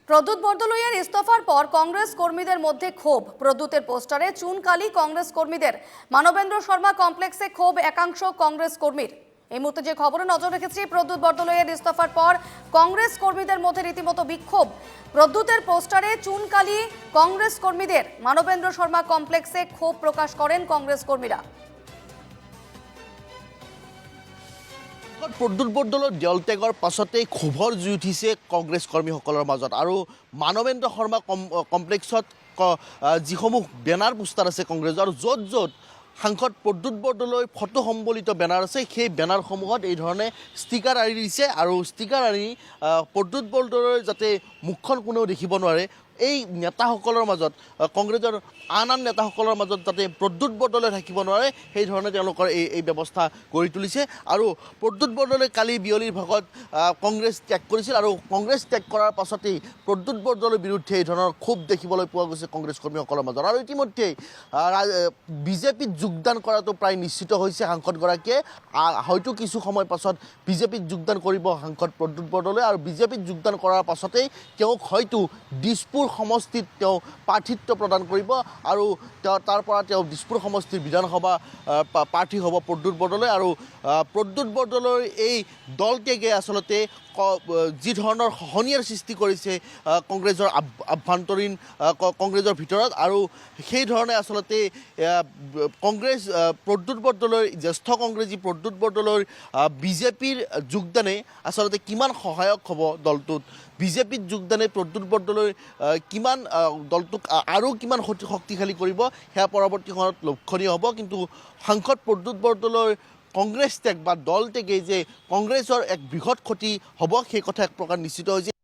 প্রদ্যুৎ বরদলৈয়ের ইস্তফার পর কংগ্রেস কর্মীদের মধ্যে ক্ষোভ। প্রদ্যুতের পোস্টারে চুনকালি কংগ্রেস কর্মীদের। মানবেন্দ্র শর্মা কমপ্লেক্সে ক্ষোভ একাংশ কংগ্রেস কর্মীর। এই মুহূর্তে যে খবরে নজর রেখেছি, প্রদ্যুৎ বরদলৈয়ের ইস্তফার পর কংগ্রেস কর্মীদের মধ্যে রীতিমতো বিক্ষোভ। প্রদ্যুতের পোস্টারে চুনকালি কংগ্রেস কর্মীদের। মানবেন্দ্র শর্মা কমপ্লেক্সে ক্ষোভ প্রকাশ করেন কংগ্রেস কর্মীরা। প্ৰদ্যুৎ বৰদলৈৰ দলত্যাগৰ পাছতেই ক্ষোভৰ জুই উঠিছে কংগ্ৰেছ কৰ্মীসকলৰ মাজত। আৰু মানৱেন্দ্ৰ শৰ্মা কমপ্লেক্সত যিসমূহ বেনাৰ পোষ্টাৰ আছে কংগ্ৰেছৰ, আৰু য'ত য'ত সাংসদ প্ৰদ্যুৎ বৰদলৈৰ ফটো সম্বলিত বেনাৰ আছে, সেই বেনাৰসমূহত এই ধৰণে ষ্টিকাৰ আঁৰি দিছে। আৰু ষ্টিকাৰ আঁৰি প্ৰদ্যুৎ বৰদলৈৰ যাতে মুখখন কোনেও দেখিব নোৱাৰে, এই নেতাসকলৰ মাজত, কংগ্ৰেছৰ আন আন নেতাসকলৰ মাজত যাতে প্ৰদ্যুৎ বৰদলৈ থাকিব নোৱাৰে, সেই ধৰণে তেওঁলোকৰ এই ব্যৱস্থা কৰি তুলিছে। আৰু প্ৰদ্যুৎ বৰদলৈ কালি বিয়লিৰ ভাগত কংগ্ৰেছ ত্যাগ কৰিছিল, আৰু কংগ্ৰেছ ত্যাগ কৰাৰ পাছতেই প্ৰদ্যুৎ বৰদলৈৰ বিৰুদ্ধে এই ধৰণৰ ক্ষোভ দেখিবলৈ পোৱা গৈছে কংগ্ৰেছ কৰ্মীসকলৰ মাজত। আৰু ইতিমধ্যেই বিজেপিত যোগদান কৰাটো প্ৰায় নিশ্চিত হৈছে সাংসদগৰাকীয়ে। হয়তো কিছু সময় পাছত বিজেপিত যোগদান কৰিব সাংসদ প্ৰদ্যুৎ বৰদলৈ, আৰু বিজেপিত যোগদান কৰাৰ পাছতেই তেওঁক হয়তো দিছপুৰ সমষ্টিত তেওঁ প্ৰাৰ্থিত্ব প্ৰদান কৰিব, আৰু তাৰ পৰা তেওঁ দিছপুৰ সমষ্টিৰ বিধানসভা প্ৰাৰ্থী হ'ব প্ৰদ্যুৎ বৰদলৈ। আৰু প্ৰদ্যুৎ বৰদলৈৰ এই দলত্যাগে আচলতে যি ধৰণৰ খহনীয়াৰ সৃষ্টি কৰিছে কংগ্ৰেছৰ আভ্যন্তৰীণ কংগ্ৰেছৰ ভিতৰত, আৰু সেই ধৰণে আচলতে কংগ্ৰেছ প্ৰদ্যুৎ বৰদলৈৰ জ্যেষ্ঠ কংগ্ৰেছী প্ৰদ্যুৎ বৰদলৈৰ বিজেপিৰ যোগদানে আচলতে কিমান সহায়ক হ'ব দলটোত, বিজেপিত যোগদানে প্ৰদ্যুৎ বৰদলৈৰ কিমান দলটোক আৰু কিমান শক্তিশালী কৰিব, সেয়া পৰৱৰ্তী সময়ত লক্ষণীয় হ'ব। কিন্তু সাংসদ প্ৰদ্যুৎ বৰদলৈৰ কংগ্ৰেছ ত্যাগ বা দল ত্যাগে যে কংগ্ৰেছৰ এক বৃহৎ ক্ষতি হ'ব, সেই কথা এক প্ৰকাৰ নিশ্চিত হৈছে।